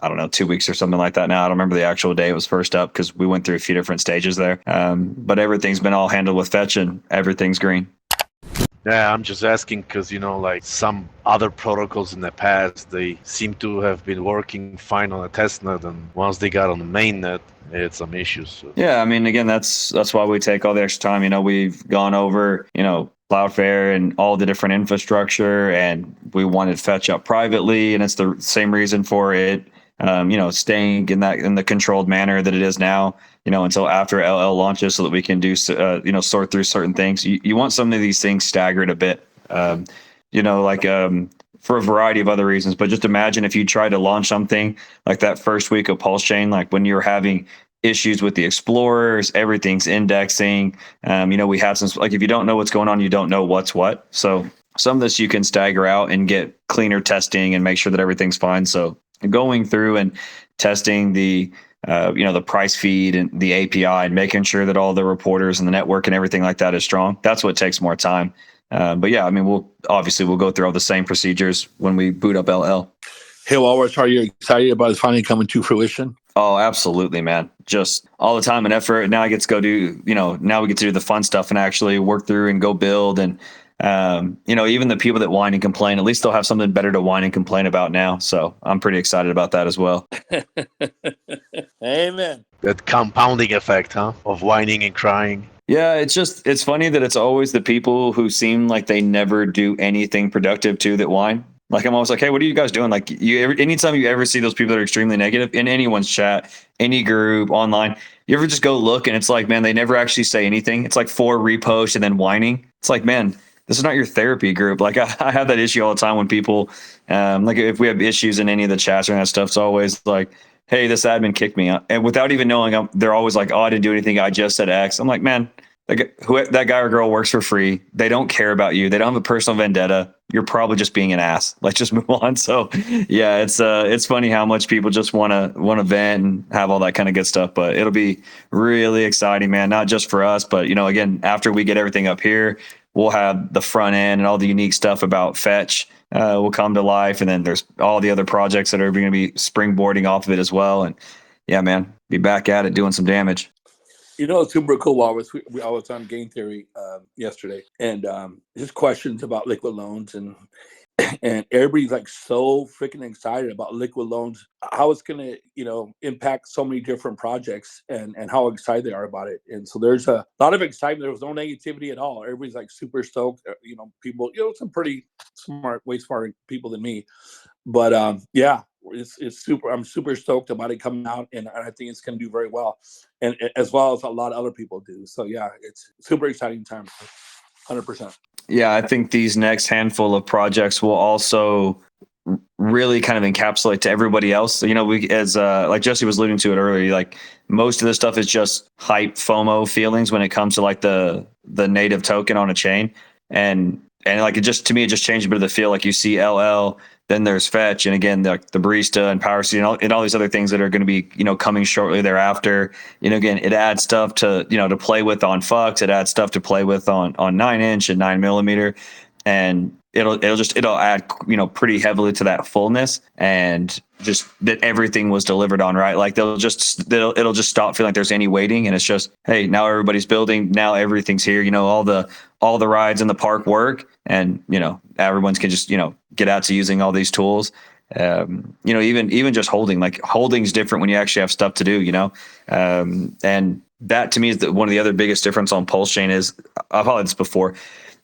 I don't know, 2 weeks or something like that now. I don't remember the actual day it was first up because we went through a few different stages there. But everything's been all handled with fetch and everything's green. Yeah, I'm just asking because, like some other protocols in the past, they seem to have been working fine on a testnet, and once they got on the mainnet, they had some issues. So. Yeah, I mean, again, that's why we take all the extra time. We've gone over, Cloudflare and all the different infrastructure, and we wanted fetch up privately, and it's the same reason for it. Staying in the controlled manner that it is now, until after LL launches, so that we can do, sort through certain things. You want some of these things staggered a bit, for a variety of other reasons. But just imagine if you try to launch something like that first week of Pulsechain, like when you're having issues with the explorers, everything's indexing. We had some, like, if you don't know what's going on, you don't know what's what. So some of this you can stagger out and get cleaner testing and make sure that everything's fine. So going through and testing the price feed and the API and making sure that all the reporters and the network and everything like that is strong. That's what takes more time. But yeah, I mean, we'll go through all the same procedures when we boot up LL. Hey, Walrus, are you excited about it finally coming to fruition? Oh, absolutely, man. Just all the time and effort. Now I get to go do, now we get to do the fun stuff and actually work through and go build. And, even the people that whine and complain, at least they'll have something better to whine and complain about now. So I'm pretty excited about that as well. Amen. That compounding effect, huh? Of whining and crying. Yeah, it's funny that it's always the people who seem like they never do anything productive too that whine. Like, I'm always like, hey, what are you guys doing? Like, anytime you ever see those people that are extremely negative in anyone's chat, any group, online, you ever just go look and it's like, man, they never actually say anything. It's like 4 reposts and then whining. It's like, man, this is not your therapy group. Like, I have that issue all the time when people, like, if we have issues in any of the chats or that stuff, it's always like, hey, this admin kicked me out. And without even knowing, they're always like, oh, I didn't do anything. I just said X. I'm like, man, that guy or girl works for free. They don't care about you. They don't have a personal vendetta. You're probably just being an ass. Let's just move on. So yeah, it's funny how much people just want to vent and have all that kind of good stuff. But it'll be really exciting, man. Not just for us, but again, after we get everything up here, we'll have the front end and all the unique stuff about fetch will come to life. And then there's all the other projects that are going to be springboarding off of it as well. And yeah, man, be back at it doing some damage. It's super cool. We I was on Game Theory yesterday, and just questions about liquid loans, and everybody's like so freaking excited about liquid loans, how it's going to impact so many different projects, and how excited they are about it. And so there's a lot of excitement. There was no negativity at all. Everybody's like super stoked. People, some pretty smart, way smarter people than me, but yeah. It's super. I'm super stoked about it coming out, and I think it's going to do very well, and as well as a lot of other people do. So yeah, it's super exciting time, 100%. Yeah, I think these next handful of projects will also really kind of encapsulate to everybody else. We, as like Jesse was alluding to it earlier, like most of this stuff is just hype FOMO feelings when it comes to like the native token on a chain, and like it just changed a bit of the feel. Like you see LL. Then there's fetch, and again, the barista and power seed and all these other things that are going to be, coming shortly thereafter. Again, it adds stuff to, to play with on Fux. It adds stuff to play with on 9-inch and 9mm, and it'll add, pretty heavily to that fullness, and just that everything was delivered on, right? Like it'll just stop feeling like there's any waiting, and it's just, hey, now everybody's building, now everything's here. All the rides in the park work, and everyone's can just get out to using all these tools. Even just holding's different when you actually have stuff to do. And that to me is one of the other biggest difference on Pulsechain is, I've had this before,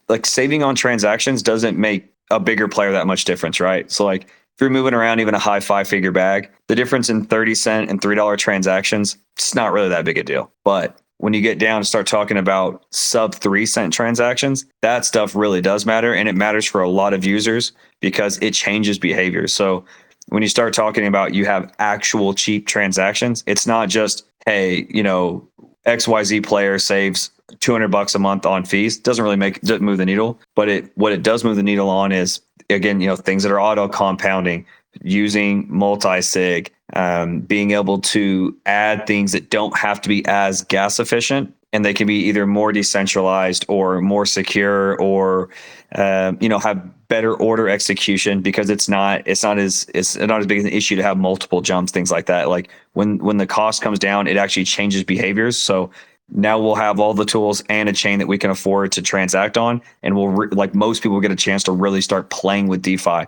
like saving on transactions doesn't make a bigger player that much difference, right? So like if you're moving around even a high 5-figure bag, the difference in 30-cent and $3 transactions, it's not really that big a deal. But when you get down and start talking about sub 3-cent transactions, that stuff really does matter. And it matters for a lot of users because it changes behavior. So when you start talking about you have actual cheap transactions, it's not just, hey, XYZ player saves $200 a month on fees. Doesn't move the needle. But what it does move the needle on is, again, things that are auto compounding, using multi-sig, being able to add things that don't have to be as gas efficient, and they can be either more decentralized or more secure, or have better order execution because it's not as big an issue to have multiple jumps, things like that. Like when the cost comes down, it actually changes behaviors. So now we'll have all the tools and a chain that we can afford to transact on, and like most people get a chance to really start playing with DeFi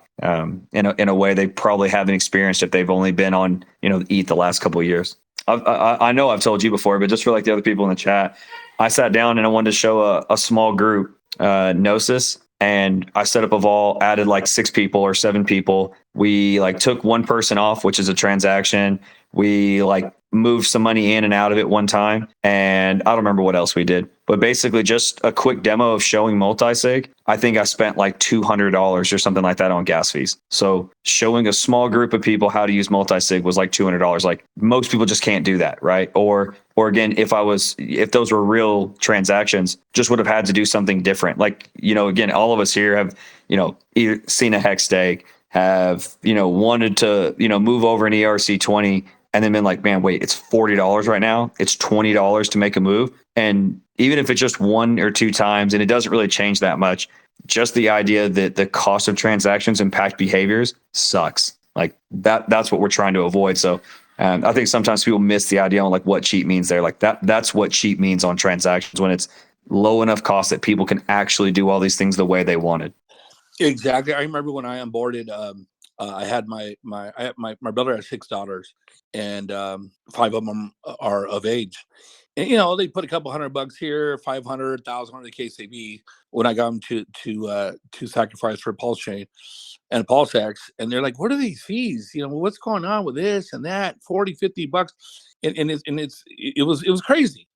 in a way they probably haven't experienced if they've only been on ETH the last couple of years. I know I've told you before, but just for like the other people in the chat, I sat down and I wanted to show a small group Gnosis, and I set up a vault, added like 6 people or 7 people. We like took one person off, which is a transaction. We like moved some money in and out of it one time, and I don't remember what else we did, but basically just a quick demo of showing multisig. I think I spent like $200 or something like that on gas fees. So showing a small group of people how to use multisig was like $200. Like most people just can't do that, right? Or again, if those were real transactions, just would have had to do something different. Like, again, all of us here have, either seen a hex stake, have, wanted to, move over an ERC20, and then been like, man, wait, it's $40 right now. It's $20 to make a move. And even if it's just 1 or 2 times and it doesn't really change that much, just the idea that the cost of transactions impact behaviors sucks. Like that's what we're trying to avoid. So I think sometimes people miss the idea on like what cheap means there. Like that's what cheap means on transactions, when it's low enough cost that people can actually do all these things the way they wanted. Exactly. I remember when I onboarded, I had my brother has 6 daughters, and 5 of them are of age. And they put a couple $100 here, 500, 1,000, whatever the case may be. When I got them to sacrifice for Pulsechain and PulseX, and they're like, "What are these fees? What's going on with this and that? $40, $50." It was crazy,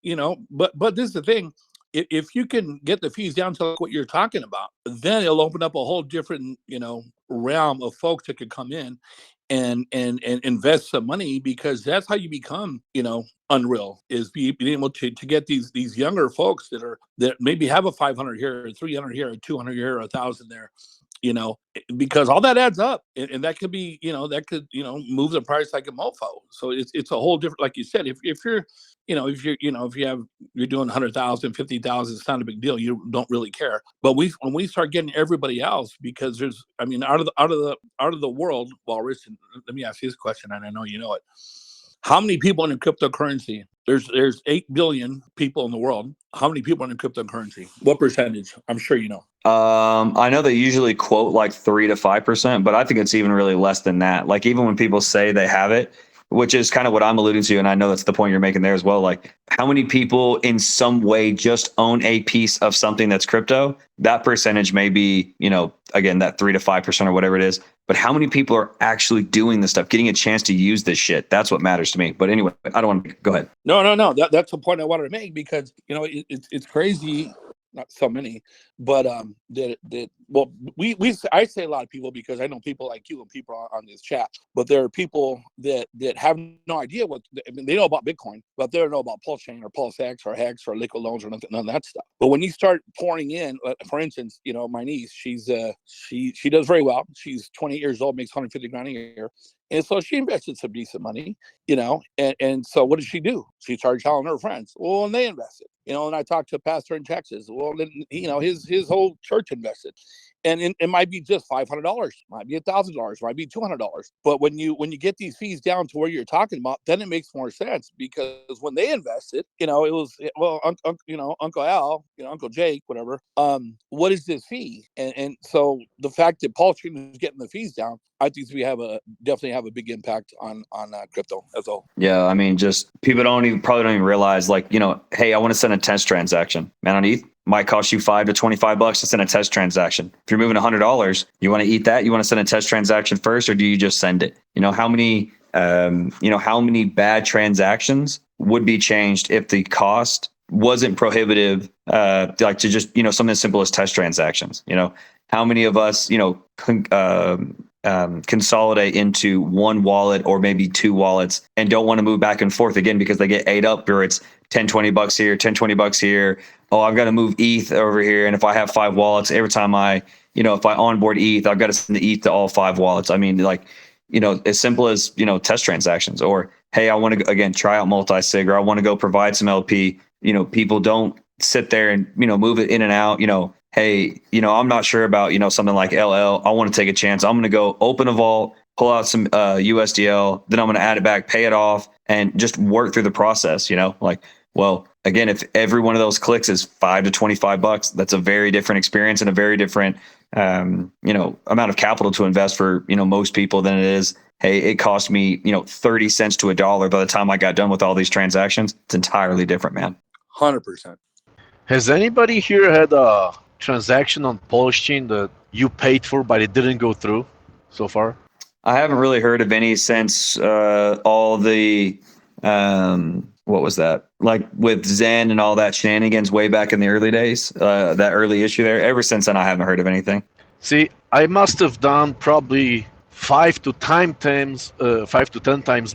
But this is the thing. If you can get the fees down to like what you're talking about, then it'll open up a whole different, realm of folks that could come in and invest some money, because that's how you become, Unreal, is being able to get these younger folks that maybe have a 500 here, or 300 here, or 200 here, or 1,000 there, because all that adds up, and that could be, that could, move the price like a mofo. So it's a whole different, like you said, if you're, you're doing 100,000, 50,000, it's not a big deal. You don't really care. But when we start getting everybody else, because there's, out of the world, Walrus, and let me ask you this question, and I know you know it. How many people in cryptocurrency? There's 8 billion people in the world. How many people in cryptocurrency? What percentage? I'm sure you know. I know they usually quote like 3 to 5%, but I think it's even really less than that. Like even when people say they have it, which is kind of what I'm alluding to, and I know that's the point you're making there as well. Like how many people in some way just own a piece of something that's crypto? That percentage may be, again, that 3 to 5% or whatever it is. But how many people are actually doing this stuff, getting a chance to use this shit? That's what matters to me. But anyway, I don't want to go ahead. No. That's the point I wanted to make, because it's crazy. Not so many, but I say a lot of people, because I know people like you and people on this chat, but there are people that have no idea they know about Bitcoin, but they don't know about Pulsechain or PulseX or Hex or liquid loans or none of that stuff. But when you start pouring in, for instance, my niece, she does very well. She's 28 years old, makes 150 grand a year. And so she invested some decent money, and so what did she do? She started telling her friends, well, and they invested, and I talked to a pastor in Texas. Well, then, his whole church invested. And it might be just $500, might be $1,000, might be $200. But when you get these fees down to where you're talking about, then it makes more sense, because when they invested, it was, well, Uncle Al, Uncle Jake, whatever. What is this fee? And so the fact that Pulsechain is getting the fees down, I think we definitely have a big impact on crypto as a whole. Yeah, just people probably don't even realize, like, hey, I want to send a test transaction, man, on ETH. Might cost you $5 to $25 to send a test transaction. If you're moving $100, you want to eat that? You want to send a test transaction first, or do you just send it? How many bad transactions would be changed if the cost wasn't prohibitive? Like to just something as simple as test transactions. How many of us consolidate into one wallet or maybe 2 wallets and don't want to move back and forth again because they get ate up, or it's $10-20 here, $10-20 here. Oh, I've got to move ETH over here. And if I have 5 wallets, every time if I onboard ETH, I've got to send the ETH to all 5 wallets. As simple as, test transactions, or, hey, I want to, again, try out multi-sig, or I want to go provide some LP. People don't sit there and, move it in and out. hey, I'm not sure about, something like LL. I want to take a chance. I'm going to go open a vault, pull out some USDL, then I'm going to add it back, pay it off, and just work through the process, like, well, again, if every one of those clicks is $5 to $25, that's a very different experience and a very different, amount of capital to invest for, most people than it is, hey, it cost me, 30 cents to $1 by the time I got done with all these transactions. It's entirely different, man. 100%. Has anybody here had a transaction on Pulsechain that you paid for but it didn't go through so far? I haven't really heard of any since all the what was that? Like with Zen and all that shenanigans way back in the early days, that early issue there. Ever since then, I haven't heard of anything. See, I must have done probably 5 to 10 times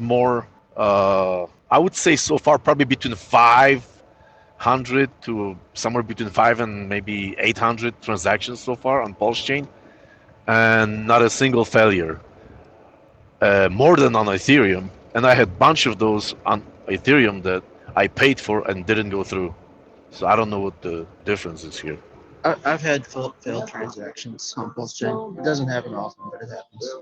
more. I would say so far probably between 500 to somewhere between 5 and maybe 800 transactions so far on Pulsechain, and not a single failure. More than on Ethereum, and I had a bunch of those on Ethereum that I paid for and didn't go through. So I don't know what the difference is here. I've had failed transactions on Pulsechain. It doesn't happen often, but it happens.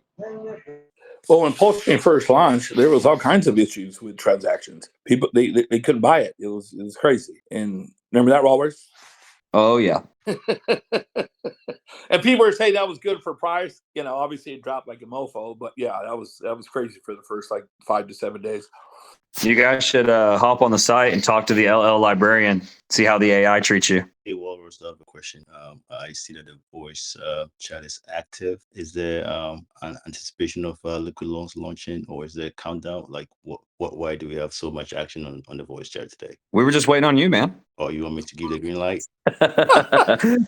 Well, when Pulsechain first launched, there was all kinds of issues with transactions. People they couldn't buy it. It was crazy. And remember that, Walrus? Oh yeah. And people were saying that was good for price. Obviously it dropped like a mofo, but yeah, that was crazy for the first like 5 to 7 days. You guys should hop on the site and talk to the LL librarian, see how the AI treats you. Hey, Walrus, I have a question. I see that the voice chat is active. Is there an anticipation of liquid loans launching, or is there a countdown? Like, why do we have so much action on the voice chat today? We were just waiting on you, man. Oh, you want me to give the green light?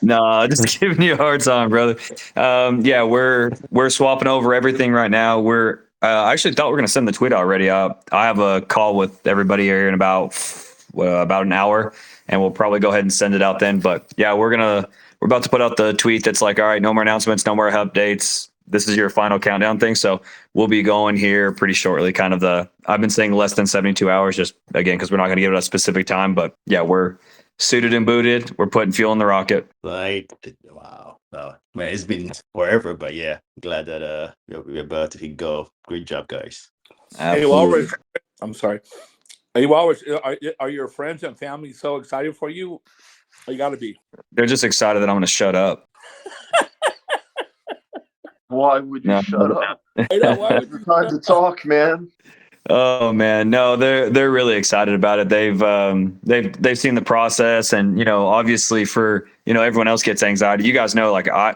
No, just giving you a hard time, brother. Yeah, we're swapping over everything right now. I actually thought we were going to send the tweet already. I have a call with everybody here in about an hour, and we'll probably go ahead and send it out then. But yeah, we're about to put out the tweet that's like, all right, no more announcements, no more updates. This is your final countdown thing. So we'll be going here pretty shortly. I've been saying less than 72 hours, just again because we're not going to give it a specific time. But yeah, we're suited and booted. We're putting fuel in the rocket. Like, wow. Man, it's been forever, but yeah, glad that we're about to go. Great job, guys. Hey, Walrus, I'm sorry. Hey, Walrus, are your friends and family so excited for you? You got to be. They're just excited that I'm going to shut up. Why would you shut up? Hey, why would you Time to talk, man. Oh man, no, they're really excited about it. They've seen the process, and obviously for everyone else gets anxiety. You guys know, like I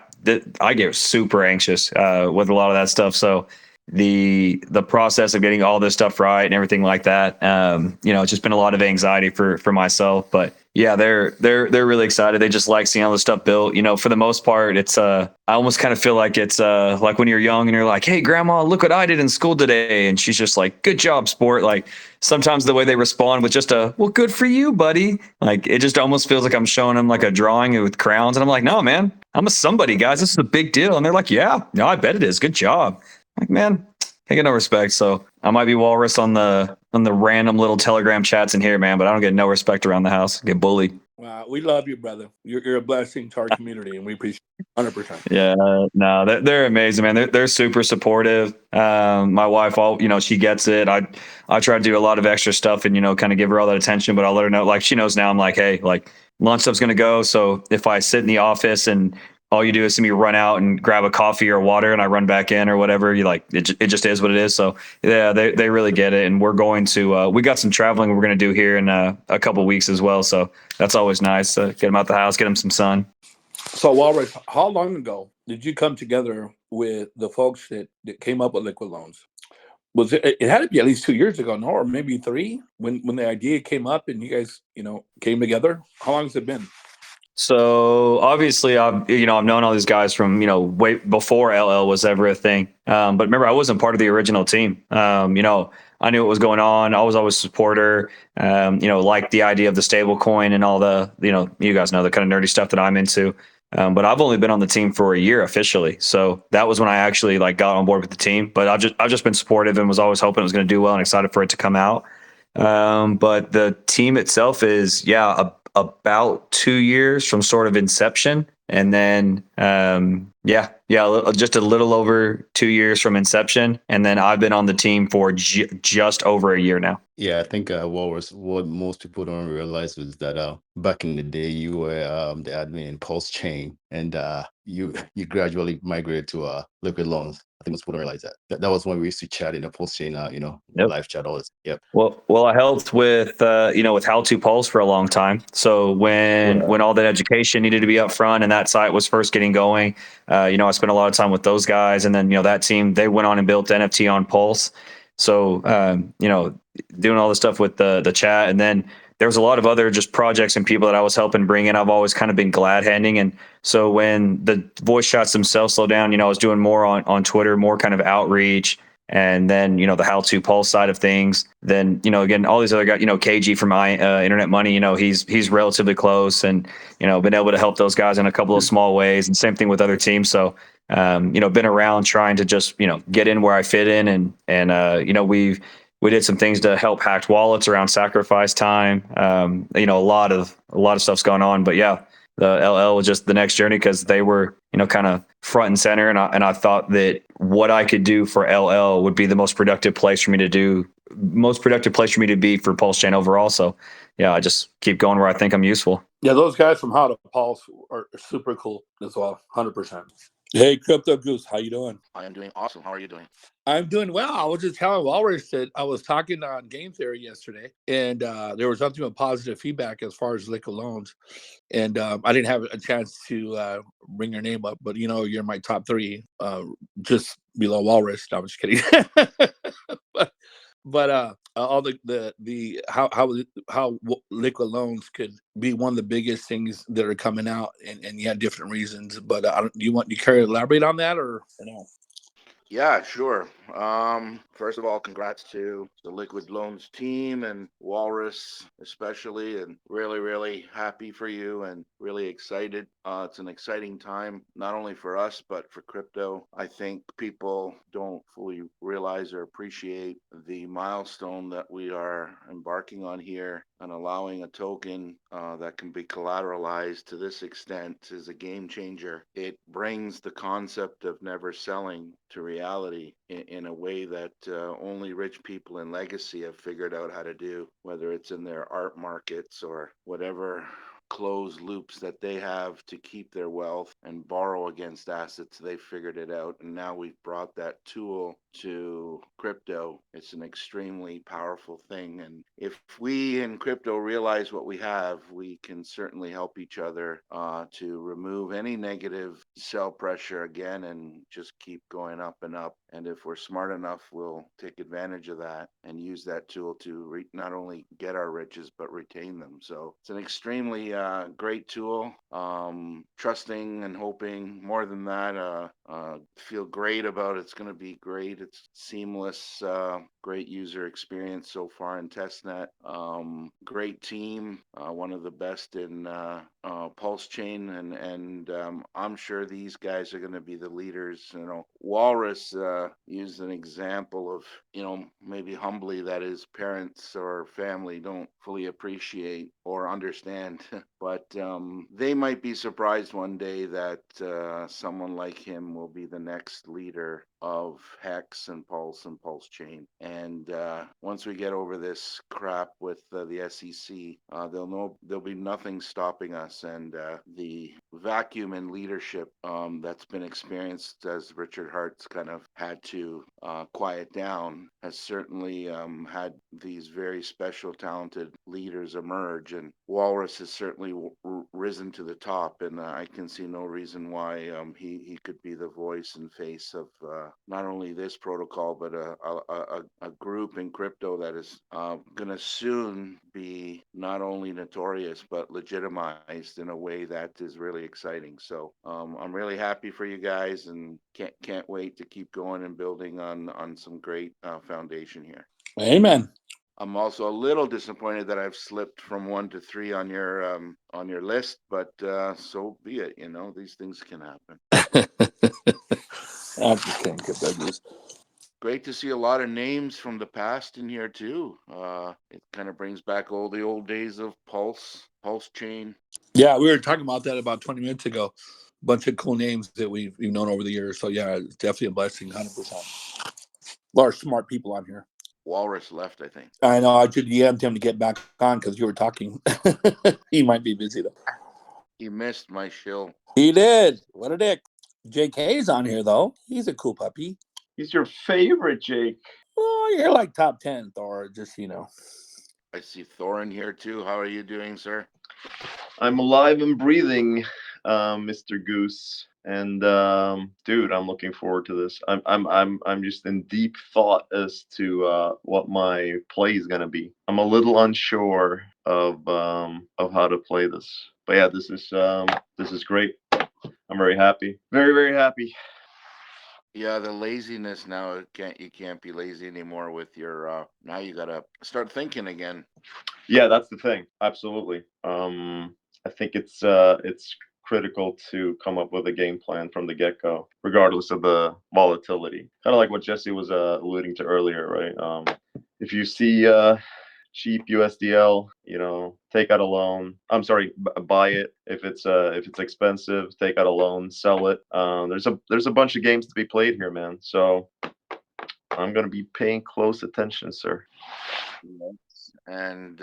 get super anxious with a lot of that stuff. So the process of getting all this stuff right and everything like that, it's just been a lot of anxiety for myself. But yeah, they're really excited. They just like seeing all this stuff built. For the most part, it's I almost kind of feel like it's like when you're young and you're like, hey grandma, look what I did in school today, and she's just like, good job, sport. Like sometimes the way they respond with just well, good for you, buddy. Like it just almost feels like I'm showing them like a drawing with crowns, and I'm like, no man, I'm a somebody, guys. This is a big deal. And they're like, yeah, no, I bet it is. Good job. Like, man, I get no respect. So I might be Walrus on the random little Telegram chats in here, man, but I don't get no respect around the house. I get bullied. Wow, we love you, brother. You're a blessing to our community, and we appreciate it 100%. Yeah, no, they're amazing, man. They're super supportive. My wife, she gets it. I try to do a lot of extra stuff and kind of give her all that attention, but I'll let her know. Like she knows now. I'm like, hey, like lunch stuff's gonna go. So if I sit in the office and all you do is see me run out and grab a coffee or water and I run back in or whatever, it just is what it is. So yeah, they really get it. And we're going to, we got some traveling we're going to do here in a couple of weeks as well. So that's always nice to get them out the house, get them some sun. So Walrus, how long ago did you come together with the folks that came up with liquid loans? Was it had to be at least 2 years ago, no, or maybe 3 when the idea came up and you guys, came together? How long has it been? So obviously I've known all these guys from, way before LL was ever a thing. But remember, I wasn't part of the original team. I knew what was going on. I was always a supporter, like the idea of the stable coin and all the, you guys know the kind of nerdy stuff that I'm into. But I've only been on the team for a year officially. So that was when I actually got on board with the team, but I've just been supportive and was always hoping it was going to do well and excited for it to come out. But the team itself is, about 2 years from sort of inception. And then, just a little over 2 years from inception. And then I've been on the team for just over a year now. Yeah, I think Walrus, what most people don't realize is that back in the day, you were the admin in Pulsechain, and you gradually migrated to Liquid Loans. I think most people don't realize that was when we used to chat in the Pulsechain, Yep. live chat, all this. Yep. Well, I helped with with How to Pulse for a long time. So when all that education needed to be up front and that site was first getting going, I spent a lot of time with those guys, and then that team, they went on and built NFT on Pulse. So doing all the stuff with the chat, and then there was a lot of other just projects and people that I was helping bring in. I've always kind of been glad handing, and so when the voice chats themselves slowed down, I was doing more on Twitter, more kind of outreach. And then, the How to Pulse side of things. Then, again, all these other guys, KG from Internet Money, he's relatively close, and, been able to help those guys in a couple of small ways, and same thing with other teams. So, been around trying to just, get in where I fit in. And we did some things to help hacked wallets around Sacrafice time. A lot of stuff's going on, but yeah, the LL was just the next journey because they were, kind of front and center. And I thought that what I could do for LL would be the most productive place for me to be for Pulsechain overall. So yeah, I just keep going where I think I'm useful. Yeah, those guys from How to Pulse are super cool as well, 100%. Hey, Crypto Goose, how you doing? I am doing awesome. How are you doing? I'm doing well. I was just telling Walrus that I was talking on Game Theory yesterday, and there was nothing but positive feedback as far as liquid loans. And I didn't have a chance to bring your name up, but you're my top 3, just below Walrus. No, I'm just kidding. but all the how liquid loans could be one of the biggest things that are coming out, and you had different reasons. But do you care to elaborate on that or no? Yeah, sure. First of all, congrats to the Liquid Loans team and Walrus especially, and really, really happy for you and really excited. It's an exciting time, not only for us, but for crypto. I think people don't fully realize or appreciate the milestone that we are embarking on here, and allowing a token that can be collateralized to this extent is a game changer. It brings the concept of never selling to reality in a way that only rich people in legacy have figured out how to do, whether it's in their art markets or whatever closed loops that they have to keep their wealth and borrow against assets. They figured it out, and now we've brought that tool to crypto. It's an extremely powerful thing, and if we in crypto realize what we have, we can certainly help each other to remove any negative sell pressure again and just keep going up and up. And if we're smart enough, we'll take advantage of that and use that tool to not only get our riches but retain them. So it's an extremely great tool. Trusting and hoping, more than that, feel great about it. It's going to be great. It's seamless, great user experience so far in Testnet. Great team, one of the best in Pulsechain, and I'm sure these guys are going to be the leaders. Walrus used an example of, maybe humbly, that his parents or family don't fully appreciate or understand, but they might be surprised one day that someone like him will be the next leader of Hex and Pulse and Pulsechain. And once we get over this crap with the SEC, there'll be nothing stopping us. And the vacuum in leadership that's been experienced as Richard Hart's kind of had to quiet down has certainly had these very special, talented leaders emerge. And Walrus has certainly risen to the top, and I can see no reason why he could be the voice and face of not only this protocol, but a group in crypto that is going to soon be not only notorious, but legitimized in a way that is really exciting. So I'm really happy for you guys, and can't wait to keep going and building on some great foundation here. Amen. I'm also a little disappointed that I've slipped from 1 to 3 on your list, but so be it. These things can happen. I'm just kidding, Crypto Goose. Great to see a lot of names from the past in here too. It kind of brings back the old days of Pulsechain. Yeah, we were talking about that about 20 minutes ago. bunch of cool names that we've known over the years. So yeah, it's definitely a blessing, 100%. A lot of smart people on here. Walrus left, I think. I know. I should DM'd him to get back on because you were talking. He might be busy though. He missed my shill. He did. What a dick. JK's on here though. He's a cool puppy. He's your favorite, Jake. Oh, you're like top 10, Thor. Just I see Thorin here too. How are you doing, sir? I'm alive and breathing, Mr. Goose. And dude, I'm looking forward to this. I'm just in deep thought as to what my play is gonna be. I'm a little unsure of how to play this. But yeah, this is great. I'm very happy. Very, very happy. Yeah, the laziness now, you can't be lazy anymore with your now you gotta start thinking again. Yeah, that's the thing. Absolutely. I think it's critical to come up with a game plan from the get-go, regardless of the volatility. Kind of like what Jesse was alluding to earlier, right? If you see cheap USDL, take out a loan. I'm sorry, buy it. If it's expensive, take out a loan, sell it. There's a bunch of games to be played here, man. So I'm gonna be paying close attention, sir. And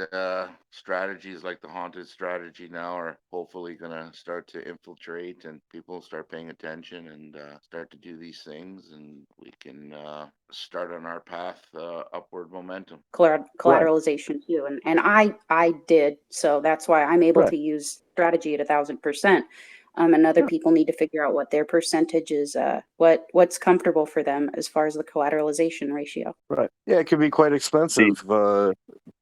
strategies like the haunted strategy now are hopefully going to start to infiltrate, and people start paying attention and start to do these things, and we can start on our path upward momentum. Collateralization too, and I did, so that's why I'm able to use strategy at 1,000%. And other people need to figure out what their percentage is, what's comfortable for them as far as the collateralization ratio. Right. Yeah, it can be quite expensive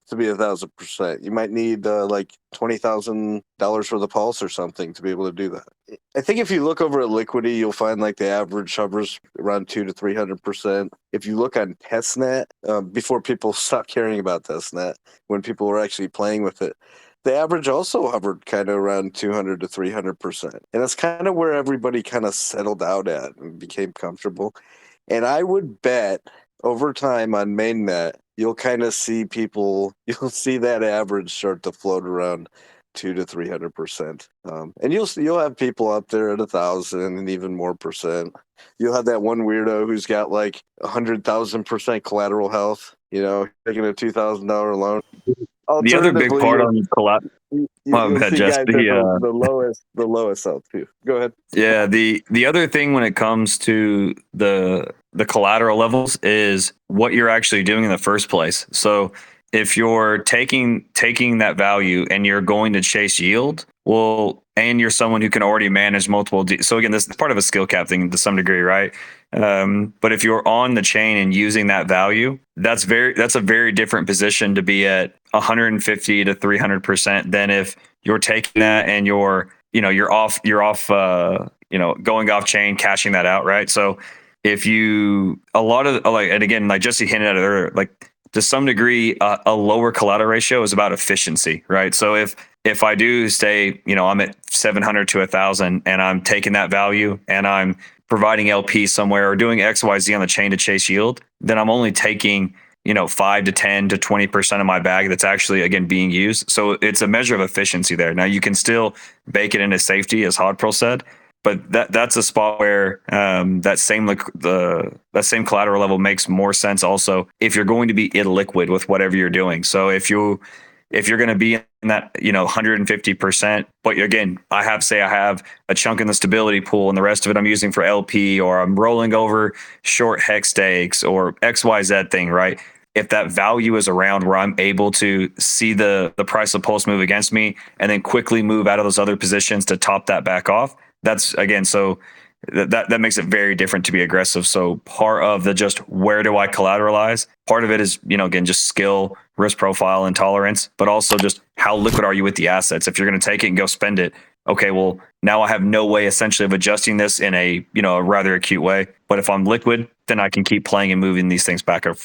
to be 1,000%. You might need like $20,000 for the pulse or something to be able to do that. I think if you look over at Liquidity, you'll find like the average hovers around 200 to 300%. If you look on Testnet, before people stopped caring about Testnet, when people were actually playing with it, the average also hovered kind of around 200 to 300%. And that's kind of where everybody kind of settled out at and became comfortable. And I would bet over time on Mainnet, you'll kind of see you'll see that average start to float around 200 to 300%. And you'll have people up there at 1,000 and even more percent. You'll have that one weirdo who's got like 100,000% collateral health, taking a $2,000 loan. The other big part on collateral. You'll see guys at the lowest health too. Go ahead. Yeah, the other thing when it comes to the collateral levels is what you're actually doing in the first place. So if you're taking that value and you're going to chase yield, well, and you're someone who can already manage multiple. So again, this is part of a skill cap thing to some degree, right? But if you're on the chain and using that value, that's a very different position to be at 150 to 300% than if you're taking that and you're off going off chain, cashing that out, right? So if and again, like Jesse hinted at it earlier, like to some degree, a lower collateral ratio is about efficiency, right? So if I do stay, I'm at 700 to 1,000 and I'm taking that value and I'm providing LP somewhere or doing XYZ on the chain to chase yield, then I'm only taking 5 to 10 to 20% of my bag that's actually, again, being used. So it's a measure of efficiency there. Now you can still bake it into safety, as Hodpro said, but that's a spot where that same collateral level makes more sense also if you're going to be illiquid with whatever you're doing. So if you're going to be in that 150%, but again, I have a chunk in the stability pool and the rest of it I'm using for LP, or I'm rolling over short hex stakes or XYZ thing, right? If that value is around where I'm able to see the price of Pulse move against me and then quickly move out of those other positions to top that back off, that's again, so that makes it very different to be aggressive. So part of the just where do I collateralize? Part of it is, again, just skill, risk profile, and tolerance, but also just how liquid are you with the assets? If you're going to take it and go spend it, okay, well, now I have no way essentially of adjusting this in a rather acute way. But if I'm liquid, then I can keep playing and moving these things back and forth.